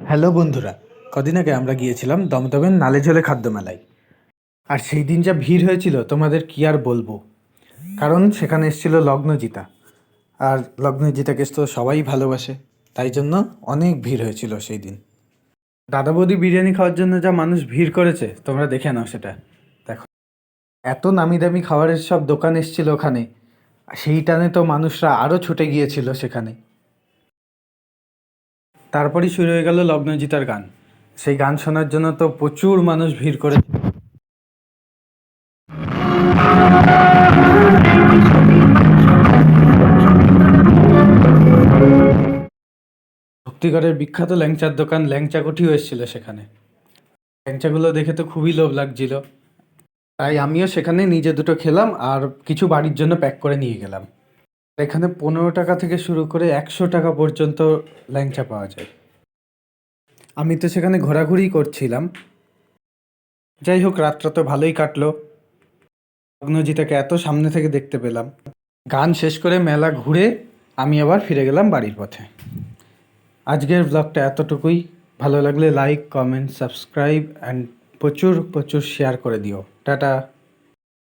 Hello বন্ধুরা, কদিন আগে আমরা গিয়েছিলাম দমদমের নালেঝোলে খাদ্য মেলায়। আর সেই দিন যা ভিড় হয়েছিল তোমাদের কি আর বলবো। কারণ সেখানে এসেছিল লগ্নজিতা। আর লগ্নজিতাকে তো সবাই ভালোবাসে, তাই জন্য অনেক ভিড় হয়েছিল সেই দিন। দাদা বৌদি বিরিয়ানি খাওয়ার জন্য যা মানুষ ভিড় করেছে তোমরা দেখে নাও সেটা। দেখো, এত নামি দামি খাবারের সব দোকান এসেছিল ওখানে। সেই টানে তো মানুষরা আরও ছুটে গিয়েছিল সেখানে। তারপরই শুরু হয়ে গেল লগ্নজিতার গান। সেই গান শোনার জন্য তো প্রচুর মানুষ ভিড় করেছিল। ভক্তিগড়ের বিখ্যাত ল্যাংচার দোকান ল্যাংচা কুঠিও এসেছিল সেখানে। ল্যাংচাগুলো দেখে তো খুবই লোভ লাগছিল, তাই আমিও সেখানে নিজে দুটো খেলাম আর কিছু বাড়ির জন্য প্যাক করে নিয়ে গেলাম। এখানে 15 টাকা থেকে শুরু করে 100 টাকা পর্যন্ত ল্যাংচা পাওয়া যায়। আমি তো সেখানে ঘোরাঘুরি করছিলাম। যাই হোক, রাতটা তো ভালোই কাটলো। লগ্নজিতাকে এত সামনে থেকে দেখতে পেলাম। গান শেষ করে মেলা ঘুরে আমি আবার ফিরে গেলাম বাড়ির পথে। আজকের ব্লগটা এতটুকুই। ভালো লাগলে লাইক, কমেন্ট, সাবস্ক্রাইব অ্যান্ড প্রচুর প্রচুর শেয়ার করে দিও। টাটা।